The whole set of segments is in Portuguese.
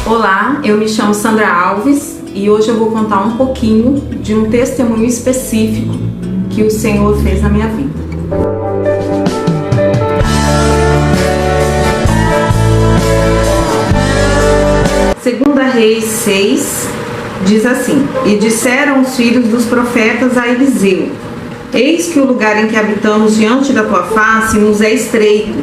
Olá, eu me chamo Sandra Alves e hoje eu vou contar um pouquinho de um testemunho específico que o Senhor fez na minha vida. Segunda Reis 6 diz assim: E disseram os filhos dos profetas a Eliseu: Eis que o lugar em que habitamos diante da tua face nos é estreito.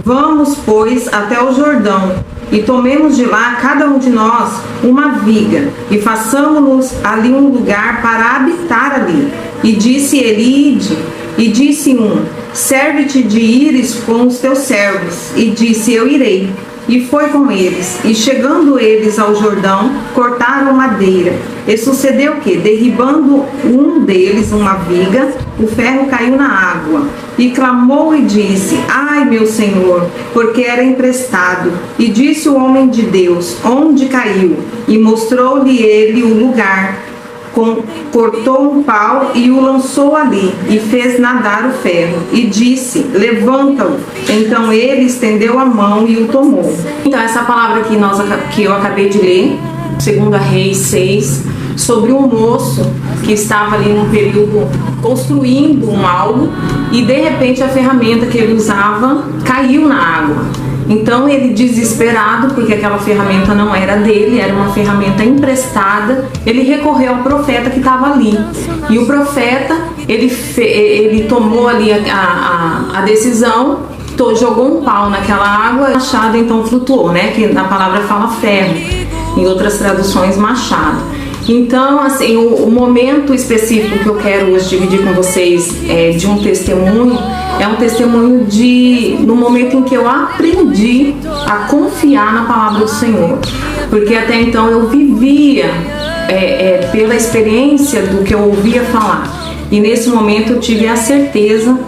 Vamos, pois, até o Jordão, e tomemos de lá cada um de nós uma viga, e façamo-nos ali um lugar para habitar ali. E disse ele: Ide. E disse um: Serve-te de ires com os teus servos. E disse: Eu irei. E foi com eles, e chegando eles ao Jordão, cortaram madeira. E sucedeu que, derribando um deles uma viga, o ferro caiu na água. E clamou e disse: Ai, meu senhor, porque era emprestado. E disse o homem de Deus: Onde caiu? E mostrou-lhe ele o lugar. Cortou um pau e o lançou ali, e fez nadar o ferro, e disse: Levanta-o. Então ele estendeu a mão e o tomou. Então essa palavra que eu acabei de ler, 2 Reis 6, sobre um moço que estava ali num período construindo algo, e de repente a ferramenta que ele usava caiu na água. Então ele, desesperado, porque aquela ferramenta não era dele, era uma ferramenta emprestada, ele recorreu ao profeta que estava ali. E o profeta, ele tomou ali a decisão, jogou um pau naquela água, o machado então flutuou, né? Que na palavra fala ferro, em outras traduções machado. Então, assim, o momento específico que eu quero hoje dividir com vocês de um testemunho, é um testemunho no momento em que eu aprendi a confiar na palavra do Senhor. Porque até então eu vivia pela experiência do que eu ouvia falar. E nesse momento eu tive a certeza,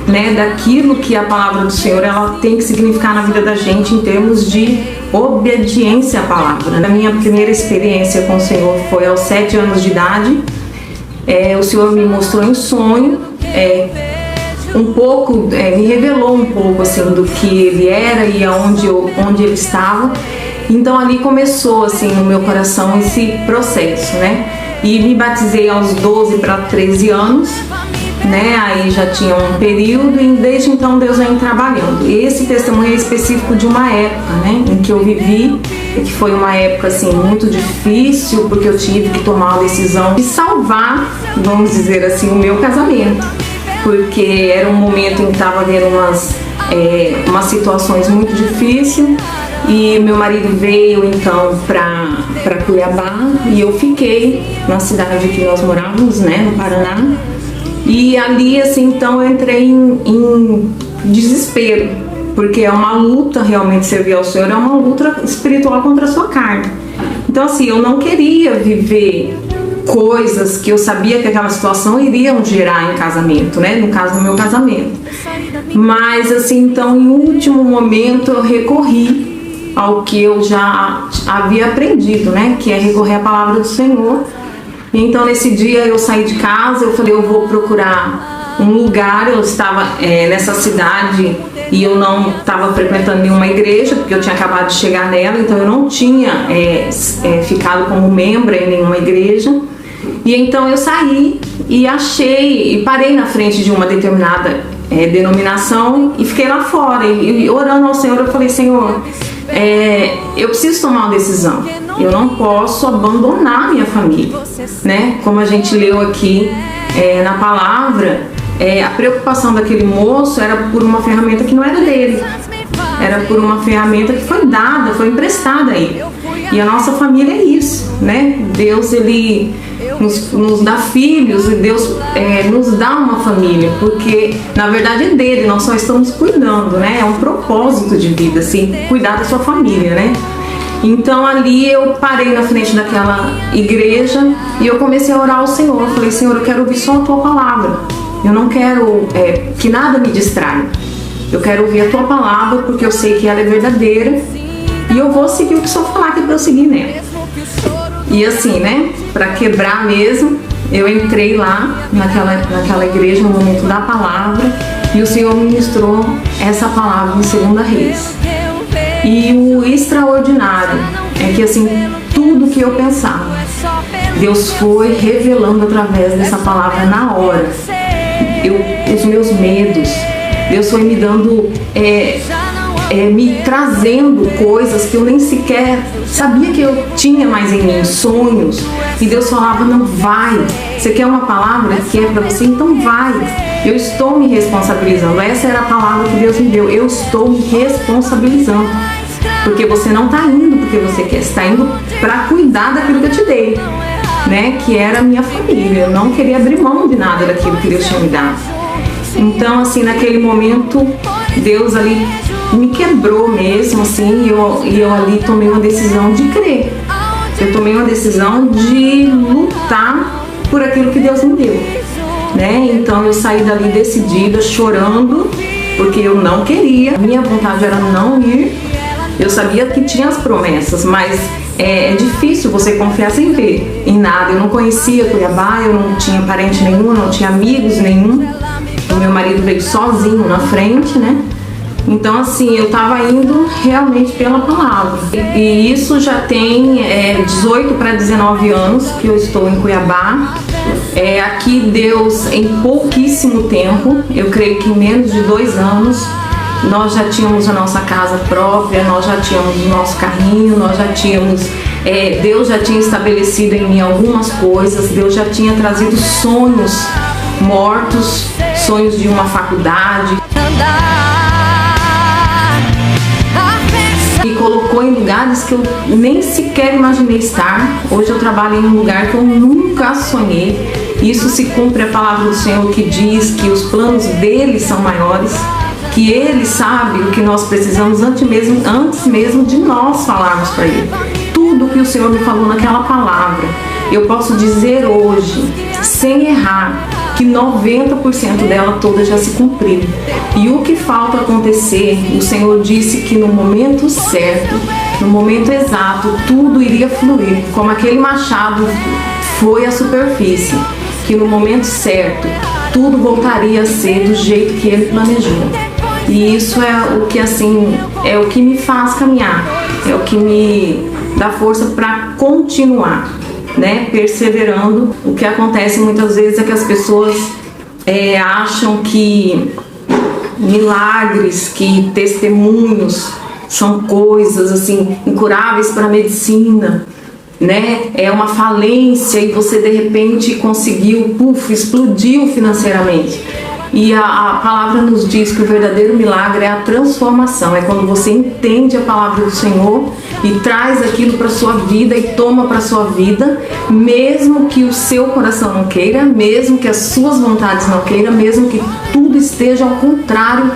né, daquilo que a palavra do Senhor ela tem que significar na vida da gente em termos de obediência à palavra. A minha primeira experiência com o Senhor foi aos 7 anos de idade. O Senhor me mostrou em sonho, me revelou um pouco assim do que Ele era e onde Ele estava. Então ali começou assim no meu coração esse processo, né? E me batizei aos 12 para 13 anos, né? Aí já tinha um período e desde então Deus vem trabalhando. E esse testemunho é específico de uma época, né, em que eu vivi, que foi uma época assim muito difícil, porque eu tive que tomar a decisão de salvar, vamos dizer assim, o meu casamento, porque era um momento em que estava havendo umas situações muito difíceis. E meu marido veio então para Cuiabá e eu fiquei na cidade que nós morávamos, né, no Paraná. E ali, assim, então eu entrei em desespero, porque é uma luta realmente servir ao Senhor, é uma luta espiritual contra a sua carne. Então, assim, eu não queria viver coisas que eu sabia que aquela situação iriam gerar em casamento, né? No caso do meu casamento. Mas, assim, então, em último momento, eu recorri ao que eu já havia aprendido, né? Que é recorrer à palavra do Senhor. Então nesse dia eu saí de casa, eu falei, eu vou procurar um lugar. Eu estava nessa cidade e eu não estava frequentando nenhuma igreja, porque eu tinha acabado de chegar nela, então eu não tinha ficado como membro em nenhuma igreja. E então eu saí e parei na frente de uma determinada denominação e fiquei lá fora e orando ao Senhor. Eu falei, Senhor, eu preciso tomar uma decisão. Eu não posso abandonar minha família, né? Como a gente leu aqui na palavra, a preocupação daquele moço era por uma ferramenta que não era dele. Era por uma ferramenta que foi dada, foi emprestada a ele. E a nossa família é isso, né? Deus, Ele nos dá filhos e Deus nos dá uma família, porque na verdade é dele, nós só estamos cuidando, né? É um propósito de vida, assim, cuidar da sua família, né? Então ali eu parei na frente daquela igreja e eu comecei a orar ao Senhor. Eu falei, Senhor, eu quero ouvir só a Tua palavra. Eu não quero que nada me distraia. Eu quero ouvir a Tua palavra porque eu sei que ela é verdadeira e eu vou seguir o que o Senhor falar, que é para eu seguir nela. E assim, né, para quebrar mesmo, eu entrei lá naquela igreja no momento da palavra E o Senhor ministrou essa palavra em 2 Reis. E o extraordinário é que assim, tudo que eu pensava, Deus foi revelando através dessa palavra na hora. Os meus medos, Deus foi me dando, me trazendo coisas que eu nem sequer sabia que eu tinha mais em mim, sonhos. E Deus falava, não, vai. Você quer uma palavra que é para você? Então vai. Eu estou me responsabilizando. Essa era a palavra que Deus me deu. Eu estou me responsabilizando. Porque você não está indo porque você quer, você está indo para cuidar daquilo que eu te dei, né? Que era a minha família. Eu não queria abrir mão de nada daquilo que Deus tinha me dado. Então, assim, naquele momento, Deus ali me quebrou mesmo, assim, e eu ali tomei uma decisão de crer. Eu tomei uma decisão de lutar por aquilo que Deus me deu, né? Então eu saí dali decidida, chorando, porque eu não queria. Minha vontade era não ir. Eu sabia que tinha as promessas, mas é difícil você confiar sem ver em nada. Eu não conhecia Cuiabá, eu não tinha parente nenhum, não tinha amigos nenhum. O meu marido veio sozinho na frente, né? Então, assim, eu estava indo realmente pela palavra. E isso já tem 18 para 19 anos que eu estou em Cuiabá. Aqui Deus, em pouquíssimo tempo, eu creio que em menos de 2 anos, nós já tínhamos a nossa casa própria, nós já tínhamos o nosso carrinho, nós já tínhamos... Deus já tinha estabelecido em mim algumas coisas, Deus já tinha trazido sonhos mortos, sonhos de uma faculdade. E colocou em lugares que eu nem sequer imaginei estar. Hoje eu trabalho em um lugar que eu nunca sonhei. Isso se cumpre a palavra do Senhor que diz que os planos dele são maiores, que ele sabe o que nós precisamos antes mesmo de nós falarmos para ele. Tudo que o Senhor me falou naquela palavra, eu posso dizer hoje, sem errar, que 90% dela toda já se cumpriu. E o que falta acontecer, o Senhor disse que no momento certo, no momento exato, tudo iria fluir, como aquele machado foi à superfície, que no momento certo, tudo voltaria a ser do jeito que ele planejou. E isso é o que, assim, é o que me faz caminhar, é o que me dá força para continuar, né, perseverando. O que acontece muitas vezes é que as pessoas acham que milagres, que testemunhos são coisas assim incuráveis para a medicina, né? É uma falência e você de repente conseguiu, explodiu financeiramente. E a palavra nos diz que o verdadeiro milagre é a transformação, é quando você entende a palavra do Senhor e traz aquilo para sua vida e toma para sua vida, mesmo que o seu coração não queira, mesmo que as suas vontades não queiram, mesmo que tudo esteja ao contrário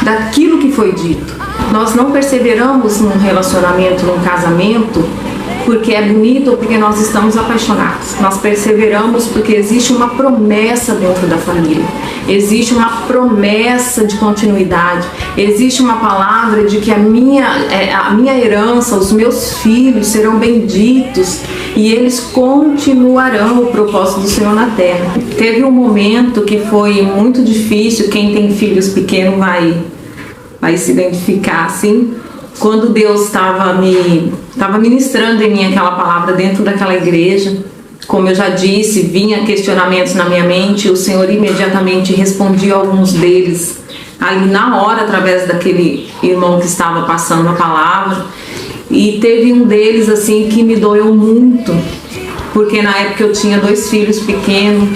daquilo que foi dito. Nós não perseveramos num relacionamento, num casamento, porque é bonito ou porque nós estamos apaixonados. Nós perseveramos porque existe uma promessa dentro da família. Existe uma promessa de continuidade. Existe uma palavra de que a minha herança, os meus filhos serão benditos e eles continuarão o propósito do Senhor na terra. Teve um momento que foi muito difícil, quem tem filhos pequenos vai se identificar assim, quando Deus estava ministrando em mim aquela palavra dentro daquela igreja. Como eu já disse, vinha questionamentos na minha mente, o Senhor imediatamente respondia alguns deles ali na hora, através daquele irmão que estava passando a palavra. E teve um deles assim que me doeu muito, porque na época eu tinha 2 filhos pequenos.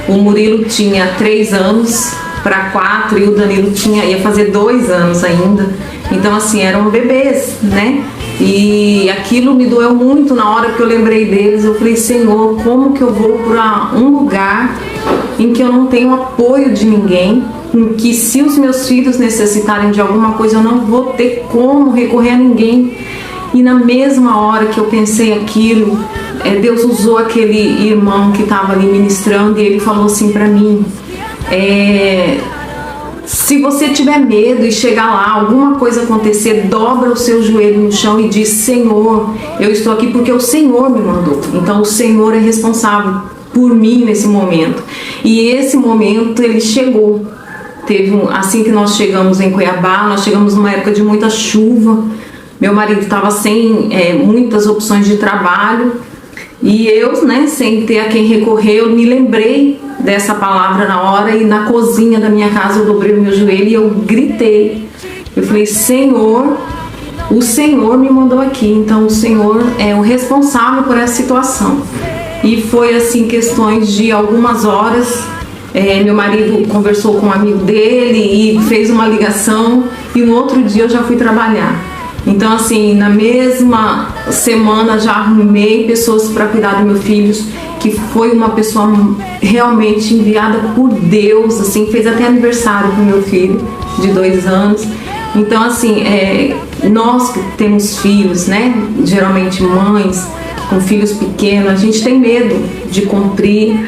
O Murilo tinha 3 anos para 4 e o Danilo ia fazer 2 anos ainda. Então assim, eram bebês, né? E aquilo me doeu muito na hora que eu lembrei deles. Eu falei, Senhor, como que eu vou para um lugar em que eu não tenho apoio de ninguém, em que se os meus filhos necessitarem de alguma coisa eu não vou ter como recorrer a ninguém. E na mesma hora que eu pensei aquilo, Deus usou aquele irmão que estava ali ministrando e ele falou assim para mim, se você tiver medo e chegar lá, alguma coisa acontecer, dobra o seu joelho no chão e diz, Senhor, eu estou aqui porque o Senhor me mandou. Então o Senhor é responsável por mim nesse momento. E esse momento ele chegou. Assim que nós chegamos em Cuiabá, nós chegamos numa época de muita chuva. Meu marido estava sem muitas opções de trabalho e eu, né, sem ter a quem recorrer, eu me lembrei dessa palavra na hora e na cozinha da minha casa eu dobrei o meu joelho e eu gritei. Eu falei: Senhor, o Senhor me mandou aqui, então o Senhor é o responsável por essa situação. E foi assim, questões de algumas horas. Meu marido conversou com um amigo dele e fez uma ligação e no outro dia eu já fui trabalhar. Então assim, na mesma semana já arrumei pessoas para cuidar dos meus filhos, que foi uma pessoa realmente enviada por Deus, assim, fez até aniversário pro meu filho de 2 anos. Então assim, nós que temos filhos, né, geralmente mães com filhos pequenos, a gente tem medo de cumprir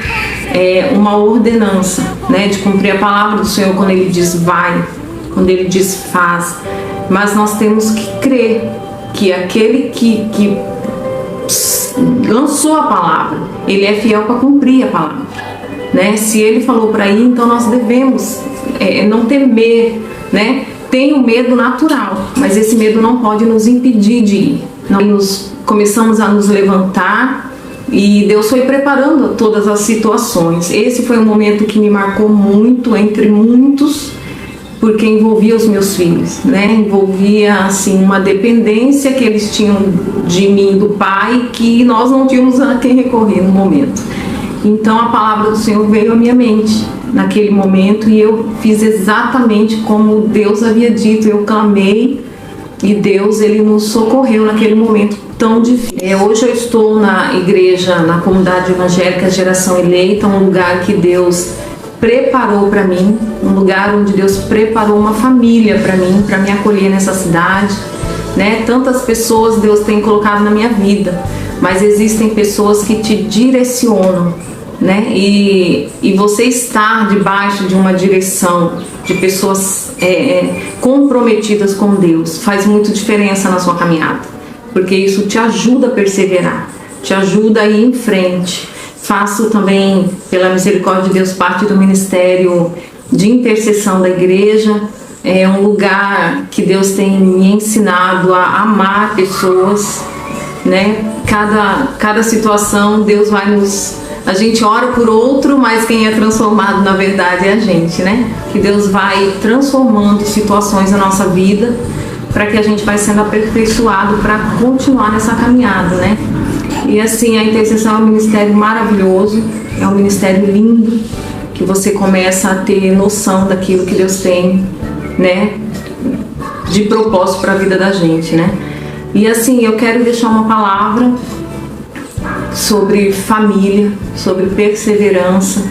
uma ordenança, né, de cumprir a palavra do Senhor quando Ele diz vai, quando Ele diz faz. Mas nós temos que crer que aquele que lançou a palavra, Ele é fiel para cumprir a palavra, né? Se Ele falou para ir, então nós devemos não temer, né? Tem o medo natural, mas esse medo não pode nos impedir de ir. Nós começamos a nos levantar e Deus foi preparando todas as situações. Esse foi um momento que me marcou muito, entre muitos, porque envolvia os meus filhos, né? Envolvia assim uma dependência que eles tinham de mim, do pai, que nós não tínhamos a quem recorrer no momento. Então a palavra do Senhor veio à minha mente naquele momento e eu fiz exatamente como Deus havia dito. Eu clamei e Deus, Ele nos socorreu naquele momento tão difícil. Hoje eu estou na igreja, na comunidade evangélica Geração Eleita, um lugar que Deus preparou para mim, um lugar onde Deus preparou uma família para mim, para me acolher nessa cidade, né? Tantas pessoas Deus tem colocado na minha vida, mas existem pessoas que te direcionam, né? E você estar debaixo de uma direção de pessoas comprometidas com Deus faz muita diferença na sua caminhada, porque isso te ajuda a perseverar, te ajuda a ir em frente. Faço também, pela misericórdia de Deus, parte do ministério de intercessão da igreja. É um lugar que Deus tem me ensinado a amar pessoas, né? Cada situação Deus vai nos... A gente ora por outro, mas quem é transformado na verdade é a gente, né? Que Deus vai transformando situações na nossa vida para que a gente vai sendo aperfeiçoado para continuar nessa caminhada, né? E assim, a intercessão é um ministério maravilhoso, é um ministério lindo, que você começa a ter noção daquilo que Deus tem, né, de propósito para a vida da gente, né? E assim, eu quero deixar uma palavra sobre família, sobre perseverança.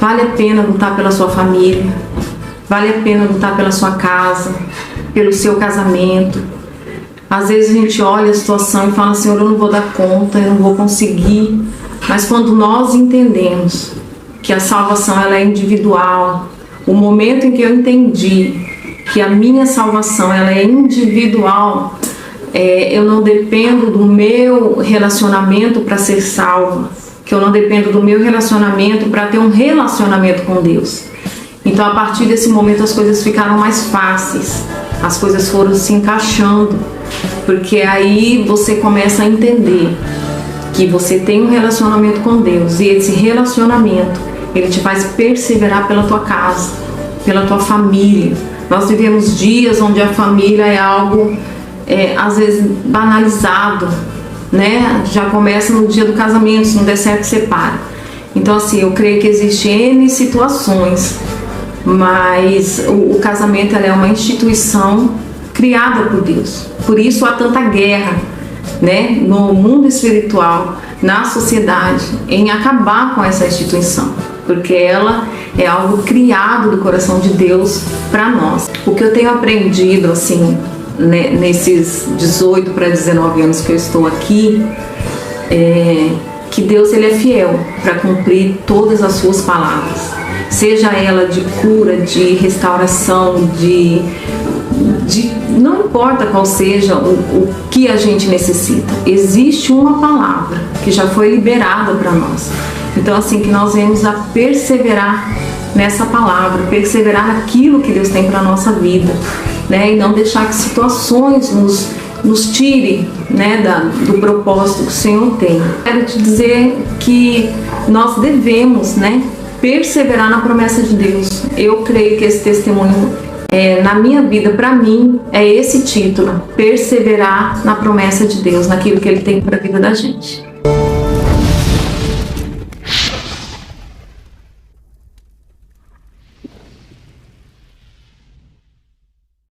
Vale a pena lutar pela sua família, vale a pena lutar pela sua casa, pelo seu casamento. Às vezes a gente olha a situação e fala: Senhor, eu não vou dar conta, eu não vou conseguir. Mas quando nós entendemos que a salvação ela é individual, o momento em que eu entendi que a minha salvação ela é individual, eu não dependo do meu relacionamento para ser salva, que eu não dependo do meu relacionamento para ter um relacionamento com Deus. Então a partir desse momento as coisas ficaram mais fáceis, as coisas foram se encaixando, porque aí você começa a entender que você tem um relacionamento com Deus e esse relacionamento ele te faz perseverar pela tua casa, pela tua família. Nós vivemos dias onde a família é algo às vezes banalizado, né? Já começa no dia do casamento, se não der certo, separa. Então assim, eu creio que existem N situações, mas o casamento é uma instituição criada por Deus. Por isso há tanta guerra, né, no mundo espiritual, na sociedade, em acabar com essa instituição, porque ela é algo criado do coração de Deus para nós. O que eu tenho aprendido assim, né, nesses 18 para 19 anos que eu estou aqui, é que Deus ele é fiel para cumprir todas as suas palavras, seja ela de cura, de restauração, de não importa qual seja o que a gente necessita, existe uma palavra que já foi liberada para nós. Então assim, que nós venhamos a perseverar nessa palavra, perseverar naquilo que Deus tem para a nossa vida, né? E não deixar que situações nos tire, né, do propósito que o Senhor tem. Quero te dizer que nós devemos, né, perseverar na promessa de Deus. Eu creio que esse testemunho na minha vida, para mim, é esse título: perseverar na promessa de Deus, naquilo que Ele tem para a vida da gente.